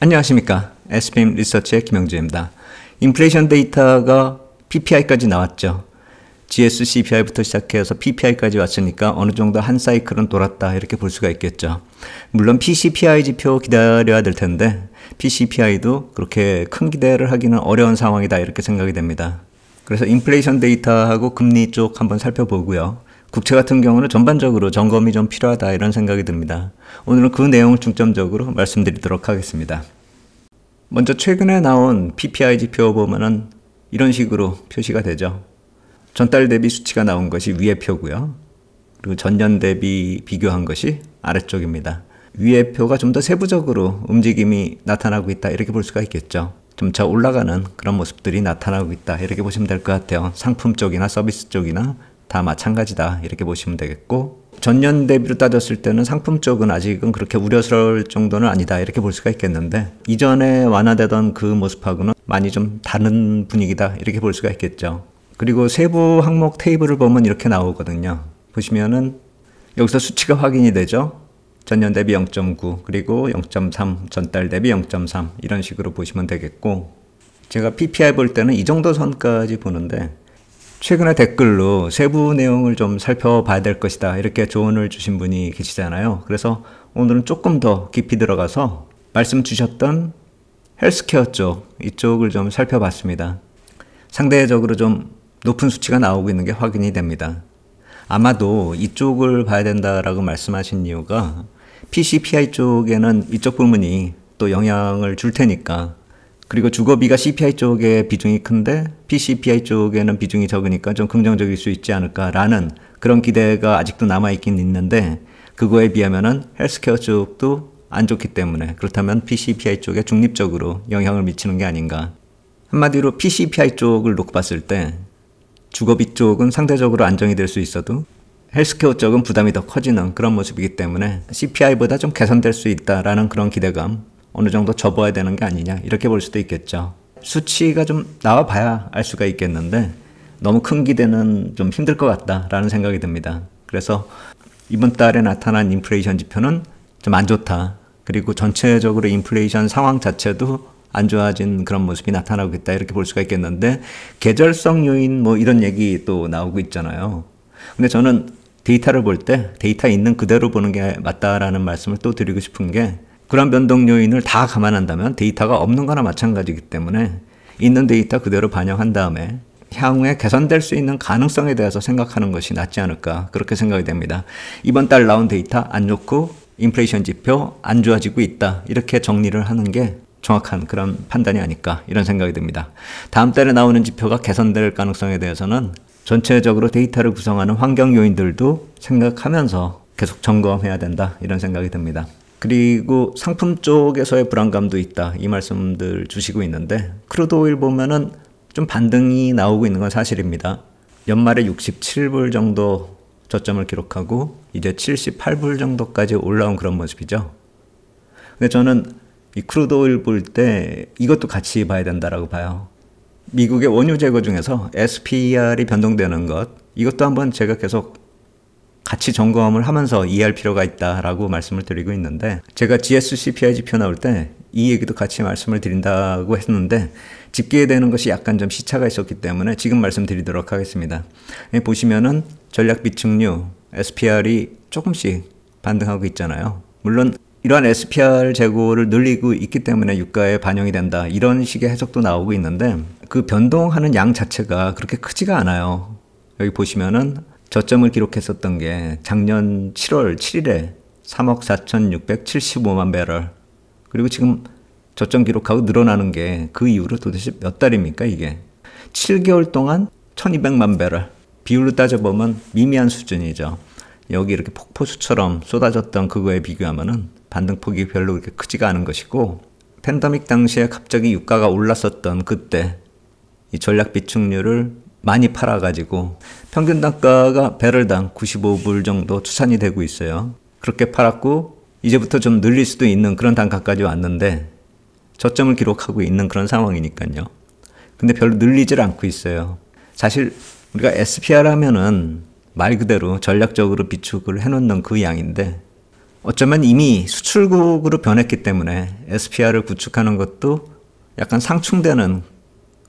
안녕하십니까. SPM 리서치의 김영주입니다. 인플레이션 데이터가 PPI까지 나왔죠. GS CPI부터 시작해서 PPI까지 왔으니까 어느 정도 한 사이클은 돌았다 이렇게 볼 수가 있겠죠. 물론 PCPI 지표 기다려야 될 텐데 PCPI도 그렇게 큰 기대를 하기는 어려운 상황이다 이렇게 생각이 됩니다. 그래서 인플레이션 데이터하고 금리 쪽 한번 살펴보고요. 국채 같은 경우는 전반적으로 점검이 좀 필요하다 이런 생각이 듭니다. 오늘은 그 내용을 중점적으로 말씀드리도록 하겠습니다. 먼저 최근에 나온 PPI 지표 보면은 이런 식으로 표시가 되죠. 전달 대비 수치가 나온 것이 위의 표고요. 그리고 전년 대비 비교한 것이 아래쪽입니다. 위의 표가 좀 더 세부적으로 움직임이 나타나고 있다 이렇게 볼 수가 있겠죠. 점차 올라가는 그런 모습들이 나타나고 있다 이렇게 보시면 될 것 같아요. 상품 쪽이나 서비스 쪽이나 다 마찬가지다 이렇게 보시면 되겠고, 전년 대비로 따졌을 때는 상품 쪽은 아직은 그렇게 우려스러울 정도는 아니다 이렇게 볼 수가 있겠는데, 이전에 완화되던 그 모습하고는 많이 좀 다른 분위기다 이렇게 볼 수가 있겠죠. 그리고 세부 항목 테이블을 보면 이렇게 나오거든요. 보시면은 여기서 수치가 확인이 되죠. 전년 대비 0.9 그리고 0.3 전달 대비 0.3 이런 식으로 보시면 되겠고, 제가 PPI 볼 때는 이 정도 선까지 보는데 최근에 댓글로 세부 내용을 좀 살펴봐야 될 것이다 이렇게 조언을 주신 분이 계시잖아요. 그래서 오늘은 조금 더 깊이 들어가서 말씀 주셨던 헬스케어 쪽 이쪽을 좀 살펴봤습니다. 상대적으로 좀 높은 수치가 나오고 있는 게 확인이 됩니다. 아마도 이쪽을 봐야 된다라고 말씀하신 이유가 PCPI 쪽에는 이쪽 부분이 또 영향을 줄 테니까, 그리고 주거비가 CPI 쪽에 비중이 큰데 PCPI 쪽에는 비중이 적으니까 좀 긍정적일 수 있지 않을까라는 그런 기대가 아직도 남아있긴 있는데, 그거에 비하면은 헬스케어 쪽도 안 좋기 때문에 그렇다면 PCPI 쪽에 중립적으로 영향을 미치는 게 아닌가. 한마디로 PCPI 쪽을 놓고 봤을 때 주거비 쪽은 상대적으로 안정이 될 수 있어도 헬스케어 쪽은 부담이 더 커지는 그런 모습이기 때문에 CPI보다 좀 개선될 수 있다라는 그런 기대감, 어느 정도 접어야 되는 게 아니냐 이렇게 볼 수도 있겠죠. 수치가 좀 나와 봐야 알 수가 있겠는데 너무 큰 기대는 좀 힘들 것 같다라는 생각이 듭니다. 그래서 이번 달에 나타난 인플레이션 지표는 좀 안 좋다. 그리고 전체적으로 인플레이션 상황 자체도 안 좋아진 그런 모습이 나타나고 있다 이렇게 볼 수가 있겠는데, 계절성 요인 뭐 이런 얘기 또 나오고 있잖아요. 근데 저는 데이터를 볼 때 데이터 있는 그대로 보는 게 맞다라는 말씀을 또 드리고 싶은 게, 그런 변동 요인을 다 감안한다면 데이터가 없는 거나 마찬가지이기 때문에 있는 데이터 그대로 반영한 다음에 향후에 개선될 수 있는 가능성에 대해서 생각하는 것이 낫지 않을까 그렇게 생각이 됩니다. 이번 달 나온 데이터 안 좋고 인플레이션 지표 안 좋아지고 있다 이렇게 정리를 하는 게 정확한 그런 판단이 아닐까 이런 생각이 듭니다. 다음 달에 나오는 지표가 개선될 가능성에 대해서는 전체적으로 데이터를 구성하는 환경 요인들도 생각하면서 계속 점검해야 된다 이런 생각이 듭니다. 그리고 상품 쪽에서의 불안감도 있다 이 말씀들 주시고 있는데, 크루드 오일 보면은 좀 반등이 나오고 있는 건 사실입니다. 연말에 67불 정도 저점을 기록하고 이제 78불 정도까지 올라온 그런 모습이죠. 근데 저는 이 크루드 오일 볼 때 이것도 같이 봐야 된다라고 봐요. 미국의 원유 재고 중에서 SPR이 변동되는 것, 이것도 한번 제가 계속 같이 점검을 하면서 이해할 필요가 있다라고 말씀을 드리고 있는데, 제가 GS CPI 지표 나올 때 이 얘기도 같이 말씀을 드린다고 했는데 집계되는 것이 약간 좀 시차가 있었기 때문에 지금 말씀드리도록 하겠습니다. 보시면은 전략 비축류 SPR이 조금씩 반등하고 있잖아요. 물론 이러한 SPR 재고를 늘리고 있기 때문에 유가에 반영이 된다 이런 식의 해석도 나오고 있는데, 그 변동하는 양 자체가 그렇게 크지가 않아요. 여기 보시면은 저점을 기록했었던 게 작년 7월 7일에 3억 4,675만 배럴, 그리고 지금 저점 기록하고 늘어나는 게 그 이후로 도대체 몇 달입니까 이게. 7개월 동안 1,200만 배럴, 비율로 따져보면 미미한 수준이죠. 여기 이렇게 폭포수처럼 쏟아졌던 그거에 비교하면은 반등폭이 별로 그렇게 크지가 않은 것이고, 팬데믹 당시에 갑자기 유가가 올랐었던 그때 이 전략 비축류를 많이 팔아가지고 평균 단가가 배럴당 95불 정도 추산이 되고 있어요. 그렇게 팔았고 이제부터 좀 늘릴 수도 있는 그런 단가까지 왔는데 저점을 기록하고 있는 그런 상황이니까요. 근데 별로 늘리질 않고 있어요. 사실 우리가 SPR 하면은 말 그대로 전략적으로 비축을 해놓는 그 양인데 어쩌면 이미 수출국으로 변했기 때문에 SPR을 구축하는 것도 약간 상충되는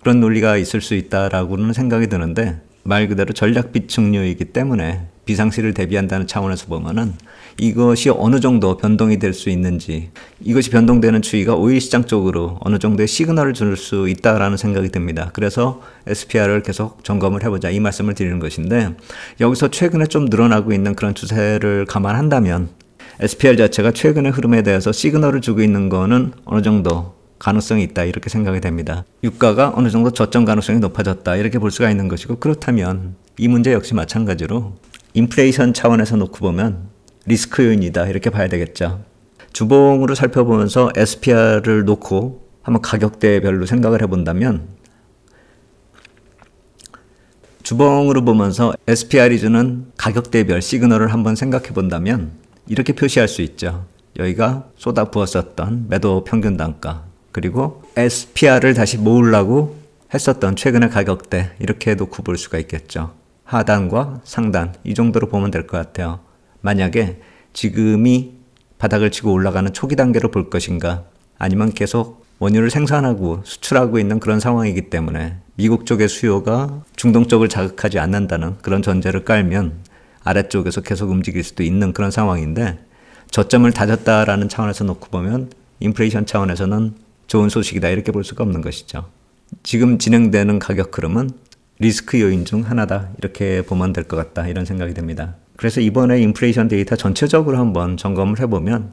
그런 논리가 있을 수 있다라고는 생각이 드는데, 말 그대로 전략 비축류이기 때문에 비상시를 대비한다는 차원에서 보면은 이것이 어느 정도 변동이 될 수 있는지, 이것이 변동되는 추이가 오일 시장 쪽으로 어느 정도의 시그널을 줄 수 있다라는 생각이 듭니다. 그래서 SPR을 계속 점검을 해보자, 이 말씀을 드리는 것인데, 여기서 최근에 좀 늘어나고 있는 그런 추세를 감안한다면 SPR 자체가 최근의 흐름에 대해서 시그널을 주고 있는 거는 어느 정도 가능성이 있다, 이렇게 생각이 됩니다. 유가가 어느 정도 저점 가능성이 높아졌다, 이렇게 볼 수가 있는 것이고, 그렇다면 이 문제 역시 마찬가지로 인플레이션 차원에서 놓고 보면 리스크 요인이다, 이렇게 봐야 되겠죠. 주봉으로 살펴보면서 SPR을 놓고 한번 가격대별로 생각을 해본다면, 주봉으로 보면서 SPR이 주는 가격대별 시그널을 한번 생각해 본다면 이렇게 표시할 수 있죠. 여기가 쏟아부었었던 매도 평균 단가, 그리고 SPR을 다시 모으려고 했었던 최근의 가격대, 이렇게 놓고 볼 수가 있겠죠. 하단과 상단, 이 정도로 보면 될 것 같아요. 만약에 지금이 바닥을 치고 올라가는 초기 단계로 볼 것인가, 아니면 계속 원유를 생산하고 수출하고 있는 그런 상황이기 때문에 미국 쪽의 수요가 중동 쪽을 자극하지 않는다는 그런 전제를 깔면 아래쪽에서 계속 움직일 수도 있는 그런 상황인데, 저점을 다졌다라는 차원에서 놓고 보면 인플레이션 차원에서는 좋은 소식이다, 이렇게 볼 수가 없는 것이죠. 지금 진행되는 가격 흐름은 리스크 요인 중 하나다, 이렇게 보면 될 것 같다, 이런 생각이 듭니다. 그래서 이번에 인플레이션 데이터 전체적으로 한번 점검을 해보면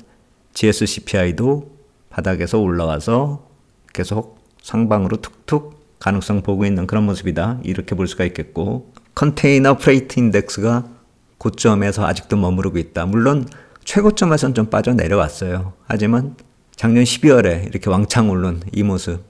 GS CPI도 바닥에서 올라와서 계속 상방으로 툭툭 가능성 보고 있는 그런 모습이다, 이렇게 볼 수가 있겠고, 컨테이너 프레이트 인덱스가 고점에서 아직도 머무르고 있다. 물론 최고점에서는 좀 빠져내려왔어요. 하지만 작년 12월에 이렇게 왕창 오른 이 모습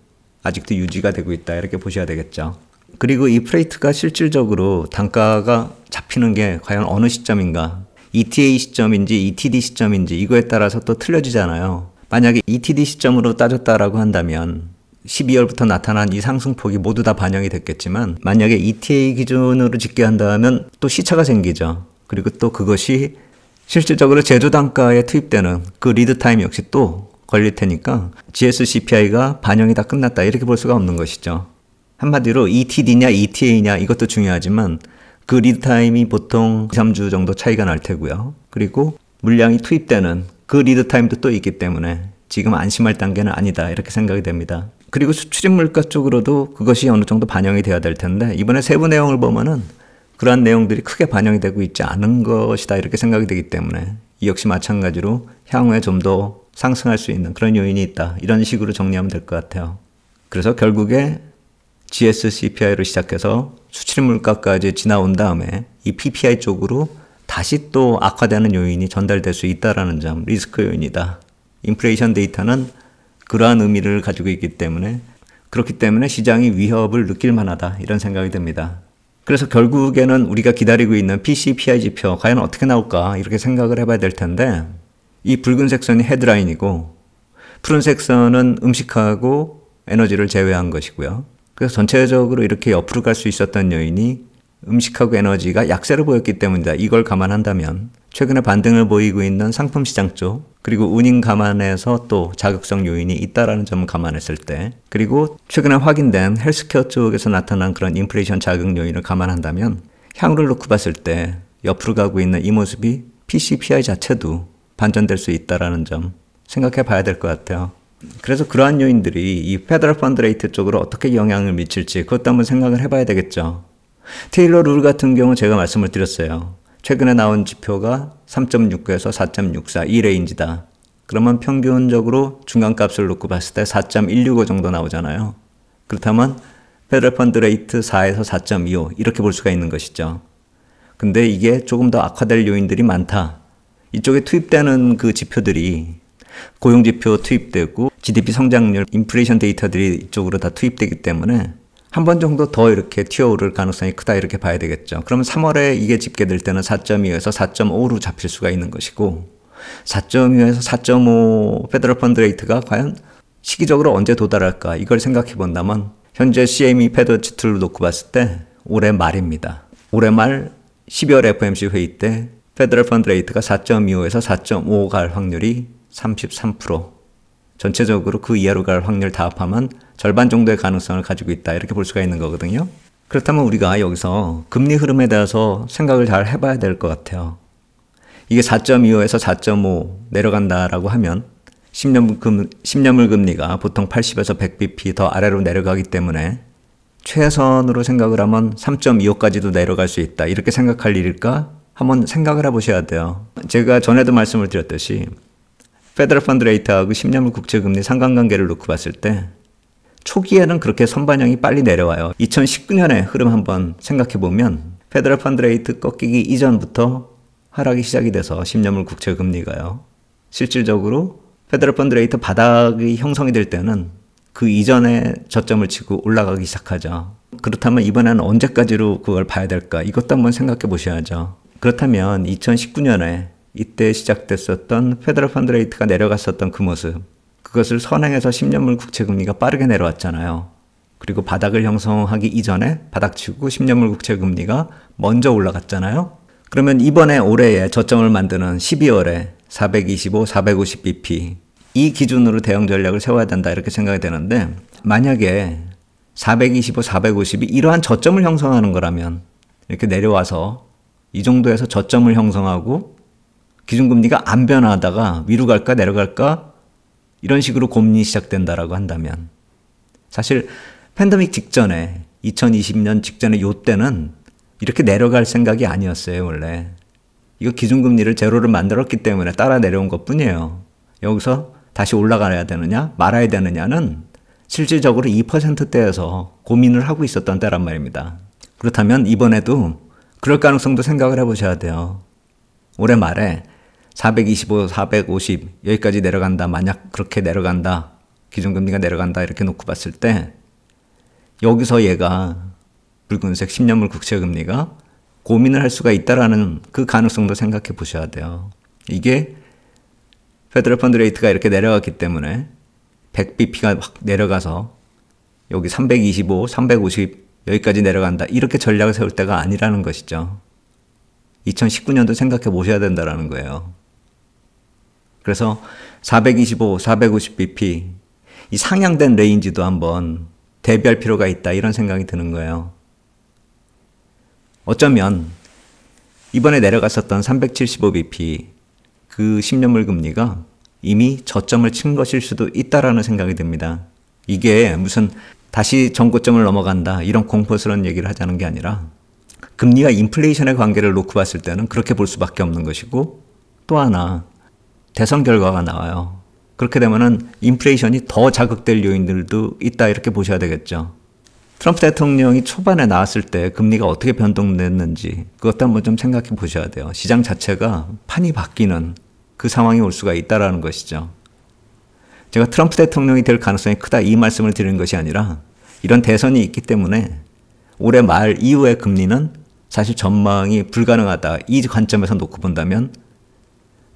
아직도 유지가 되고 있다, 이렇게 보셔야 되겠죠. 그리고 이 프레이트가 실질적으로 단가가 잡히는 게 과연 어느 시점인가, ETA 시점인지 ETD 시점인지 이거에 따라서 또 틀려지잖아요. 만약에 ETD 시점으로 따졌다라고 한다면 12월부터 나타난 이 상승폭이 모두 다 반영이 됐겠지만, 만약에 ETA 기준으로 집계한다면 또 시차가 생기죠. 그리고 또 그것이 실질적으로 제조 단가에 투입되는 그 리드 타임 역시 또 걸릴 테니까 GS CPI가 반영이 다 끝났다, 이렇게 볼 수가 없는 것이죠. 한마디로 ETD냐 ETA냐 이것도 중요하지만 그 리드 타임이 보통 2, 3주 정도 차이가 날 테고요. 그리고 물량이 투입되는 그 리드 타임도 또 있기 때문에 지금 안심할 단계는 아니다, 이렇게 생각이 됩니다. 그리고 수출입 물가 쪽으로도 그것이 어느 정도 반영이 돼야 될 텐데, 이번에 세부 내용을 보면은 그러한 내용들이 크게 반영이 되고 있지 않은 것이다, 이렇게 생각이 되기 때문에 이 역시 마찬가지로 향후에 좀 더 상승할 수 있는 그런 요인이 있다, 이런 식으로 정리하면 될 것 같아요. 그래서 결국에 GS CPI로 시작해서 수출입 물가까지 지나온 다음에 이 PPI 쪽으로 다시 또 악화되는 요인이 전달될 수 있다는 점, 리스크 요인이다. 인플레이션 데이터는 그러한 의미를 가지고 있기 때문에, 그렇기 때문에 시장이 위협을 느낄 만하다, 이런 생각이 듭니다. 그래서 결국에는 우리가 기다리고 있는 PCPI 지표 과연 어떻게 나올까, 이렇게 생각을 해봐야 될 텐데, 이 붉은색 선이 헤드라인이고 푸른색 선은 음식하고 에너지를 제외한 것이고요. 그래서 전체적으로 이렇게 옆으로 갈 수 있었던 요인이 음식하고 에너지가 약세를 보였기 때문이다. 이걸 감안한다면 최근에 반등을 보이고 있는 상품 시장 쪽, 그리고 운임 감안해서 또 자극성 요인이 있다라는 점을 감안했을 때, 그리고 최근에 확인된 헬스케어 쪽에서 나타난 그런 인플레이션 자극 요인을 감안한다면 향후를 놓고 봤을 때 옆으로 가고 있는 이 모습이 PCPI 자체도 반전될 수 있다라는 점 생각해 봐야 될 것 같아요. 그래서 그러한 요인들이 이 페더럴 펀드 레이트 쪽으로 어떻게 영향을 미칠지 그것도 한번 생각을 해봐야 되겠죠. 테일러 룰 같은 경우 제가 말씀을 드렸어요. 최근에 나온 지표가 3.69에서 4.64 이 레인지다. 그러면 평균적으로 중간값을 놓고 봤을 때 4.165 정도 나오잖아요. 그렇다면 페더럴 펀드 레이트 4에서 4.25 이렇게 볼 수가 있는 것이죠. 근데 이게 조금 더 악화될 요인들이 많다. 이쪽에 투입되는 그 지표들이 고용지표 투입되고 GDP 성장률, 인플레이션 데이터들이 이쪽으로 다 투입되기 때문에 한 번 정도 더 이렇게 튀어오를 가능성이 크다, 이렇게 봐야 되겠죠. 그러면 3월에 이게 집계될 때는 4.2에서 4.5로 잡힐 수가 있는 것이고, 4.2에서 4.5 페더럴 펀드 레이트가 과연 시기적으로 언제 도달할까, 이걸 생각해 본다면 현재 CME 패드 지표를 놓고 봤을 때 올해 말입니다. 올해 말 12월 FOMC 회의 때 페더럴 펀드 레이트가 4.25에서 4.5 갈 확률이 33%. 전체적으로 그 이하로 갈 확률 다 합하면 절반 정도의 가능성을 가지고 있다. 이렇게 볼 수가 있는 거거든요. 그렇다면 우리가 여기서 금리 흐름에 대해서 생각을 잘 해봐야 될 것 같아요. 이게 4.25에서 4.5 내려간다라고 하면 10년물 금리가 보통 80에서 100bp 더 아래로 내려가기 때문에 최선으로 생각을 하면 3.25까지도 내려갈 수 있다. 이렇게 생각할 일일까? 한번 생각을 해보셔야 돼요. 제가 전에도 말씀을 드렸듯이 페더럴 펀드 레이트하고 10년물 국채 금리 상관관계를 놓고 봤을 때 초기에는 그렇게 선반영이 빨리 내려와요. 2019년의 흐름 한번 생각해보면 페더럴 펀드 레이트 꺾이기 이전부터 하락이 시작이 돼서 10년물 국채 금리가요. 실질적으로 페더럴 펀드 레이트 바닥이 형성이 될 때는 그 이전에 저점을 치고 올라가기 시작하죠. 그렇다면 이번에는 언제까지로 그걸 봐야 될까? 이것도 한번 생각해 보셔야죠. 그렇다면 2019년에 이때 시작됐었던 페더럴 펀드 레이트가 내려갔었던 그 모습, 그것을 선행해서 10년물 국채 금리가 빠르게 내려왔잖아요. 그리고 바닥을 형성하기 이전에 바닥치고 10년물 국채 금리가 먼저 올라갔잖아요. 그러면 이번에 올해에 저점을 만드는 12월에 425, 450bp 이 기준으로 대응 전략을 세워야 된다 이렇게 생각이 되는데, 만약에 425, 450이 이러한 저점을 형성하는 거라면 이렇게 내려와서 이 정도에서 저점을 형성하고 기준금리가 안 변화하다가 위로 갈까 내려갈까 이런 식으로 고민이 시작된다라고 한다면, 사실 팬데믹 직전에 2020년 직전에 요때는 이렇게 내려갈 생각이 아니었어요. 원래 이거 기준금리를 제로를 만들었기 때문에 따라 내려온 것 뿐이에요. 여기서 다시 올라가야 되느냐 말아야 되느냐는 실질적으로 2%대에서 고민을 하고 있었던 때란 말입니다. 그렇다면 이번에도 그럴 가능성도 생각을 해보셔야 돼요. 올해 말에 425, 450 여기까지 내려간다. 만약 그렇게 내려간다. 기준금리가 내려간다. 이렇게 놓고 봤을 때 여기서 얘가 붉은색 10년물 국채금리가 고민을 할 수가 있다라는 그 가능성도 생각해 보셔야 돼요. 이게 페더럴 펀드 레이트가 이렇게 내려갔기 때문에 100bp가 확 내려가서 여기 325, 350 여기까지 내려간다. 이렇게 전략을 세울 때가 아니라는 것이죠. 2019년도 생각해 보셔야 된다는 거예요. 그래서 425, 450bp 이 상향된 레인지도 한번 대비할 필요가 있다. 이런 생각이 드는 거예요. 어쩌면 이번에 내려갔었던 375bp 그 10년물 금리가 이미 저점을 친 것일 수도 있다라는 생각이 듭니다. 이게 무슨 다시 전고점을 넘어간다 이런 공포스러운 얘기를 하자는 게 아니라 금리와 인플레이션의 관계를 놓고 봤을 때는 그렇게 볼 수밖에 없는 것이고, 또 하나 대선 결과가 나와요. 그렇게 되면은 인플레이션이 더 자극될 요인들도 있다 이렇게 보셔야 되겠죠. 트럼프 대통령이 초반에 나왔을 때 금리가 어떻게 변동됐는지 그것도 한번 좀 생각해 보셔야 돼요. 시장 자체가 판이 바뀌는 그 상황이 올 수가 있다라는 것이죠. 제가 트럼프 대통령이 될 가능성이 크다 이 말씀을 드리는 것이 아니라 이런 대선이 있기 때문에 올해 말 이후의 금리는 사실 전망이 불가능하다. 이 관점에서 놓고 본다면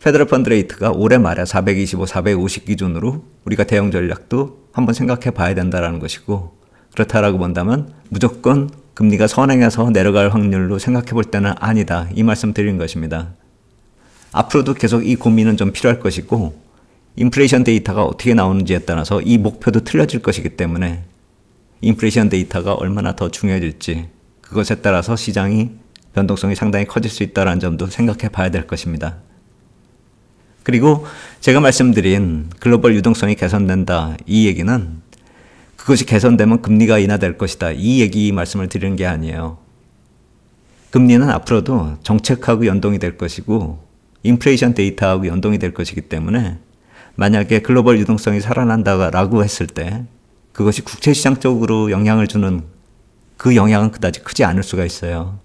페더럴 펀드 레이트가 올해 말에 425, 450 기준으로 우리가 대응 전략도 한번 생각해 봐야 된다는 것이고, 그렇다라고 본다면 무조건 금리가 선행해서 내려갈 확률로 생각해 볼 때는 아니다. 이 말씀 드린 것입니다. 앞으로도 계속 이 고민은 좀 필요할 것이고, 인플레이션 데이터가 어떻게 나오는지에 따라서 이 목표도 틀려질 것이기 때문에 인플레이션 데이터가 얼마나 더 중요해질지 그것에 따라서 시장이 변동성이 상당히 커질 수 있다는 점도 생각해 봐야 될 것입니다. 그리고 제가 말씀드린 글로벌 유동성이 개선된다 이 얘기는 그것이 개선되면 금리가 인하될 것이다 이 얘기 말씀을 드리는 게 아니에요. 금리는 앞으로도 정책하고 연동이 될 것이고 인플레이션 데이터하고 연동이 될 것이기 때문에 만약에 글로벌 유동성이 살아난다라고 했을 때 그것이 국채시장 쪽으로 영향을 주는 그 영향은 그다지 크지 않을 수가 있어요.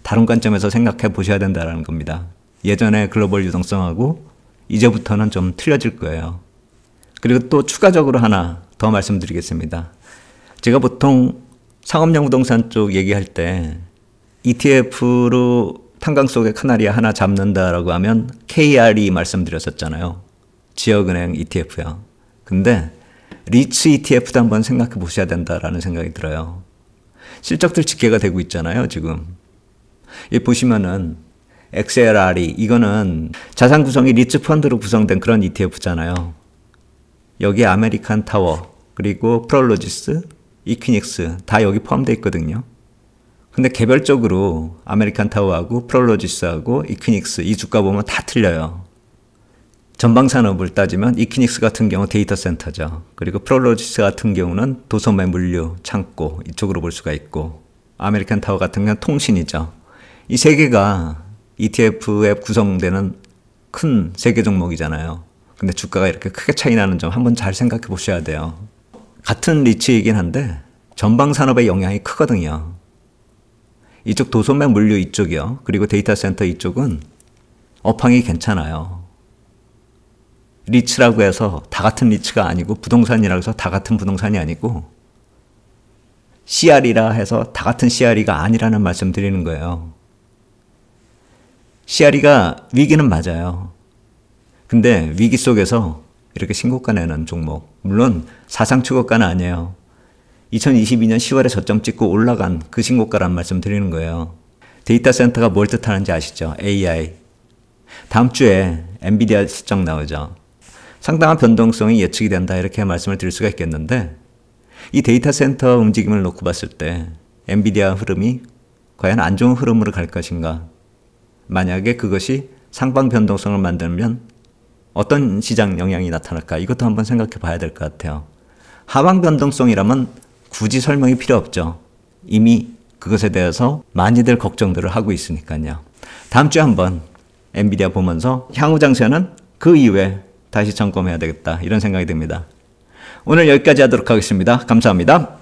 다른 관점에서 생각해 보셔야 된다는 겁니다. 예전에 글로벌 유동성하고 이제부터는 좀 틀려질 거예요. 그리고 또 추가적으로 하나 더 말씀드리겠습니다. 제가 보통 상업용 부동산 쪽 얘기할 때 ETF로 탄광 속에 카나리아 하나 잡는다라고 하면 KRE 말씀드렸었잖아요. 지역은행 ETF요. 근데 리츠 ETF도 한번 생각해 보셔야 된다라는 생각이 들어요. 실적들 집계가 되고 있잖아요, 지금. 이 보시면은 XLRE 이거는 자산 구성이 리츠 펀드로 구성된 그런 ETF잖아요. 여기에 아메리칸 타워, 그리고 프롤로지스, 이퀴닉스 다 여기 포함되어 있거든요. 근데 개별적으로 아메리칸 타워하고 프롤로지스하고 이퀴닉스 이 주가 보면 다 틀려요. 전방 산업을 따지면 이퀴닉스 같은 경우 데이터 센터죠. 그리고 프롤로지스 같은 경우는 도소매 물류, 창고 이쪽으로 볼 수가 있고, 아메리칸 타워 같은 경우는 통신이죠. 이 세 개가 ETF에 구성되는 큰 세 개 종목이잖아요. 근데 주가가 이렇게 크게 차이 나는 점 한번 잘 생각해 보셔야 돼요. 같은 리츠이긴 한데 전방 산업의 영향이 크거든요. 이쪽 도소매 물류 이쪽이요. 그리고 데이터 센터 이쪽은 업황이 괜찮아요. 리츠라고 해서 다 같은 리츠가 아니고, 부동산이라고 해서 다 같은 부동산이 아니고, CR이라 해서 다 같은 CR이가 아니라는 말씀 드리는 거예요. CR이가 위기는 맞아요. 근데 위기 속에서 이렇게 신고가 내는 종목, 물론 사상 최고가는 아니에요. 2022년 10월에 저점 찍고 올라간 그 신고가란 말씀 드리는 거예요. 데이터 센터가 뭘 뜻하는지 아시죠? AI. 다음 주에 엔비디아 실적 나오죠. 상당한 변동성이 예측이 된다 이렇게 말씀을 드릴 수가 있겠는데, 이 데이터 센터 움직임을 놓고 봤을 때 엔비디아 흐름이 과연 안 좋은 흐름으로 갈 것인가? 만약에 그것이 상방 변동성을 만들면 어떤 시장 영향이 나타날까? 이것도 한번 생각해 봐야 될 것 같아요. 하방 변동성이라면 굳이 설명이 필요 없죠. 이미 그것에 대해서 많이들 걱정들을 하고 있으니까요. 다음 주에 한번 엔비디아 보면서 향후 장세는 그 이후에 다시 점검해야 되겠다 이런 생각이 듭니다. 오늘 여기까지 하도록 하겠습니다. 감사합니다.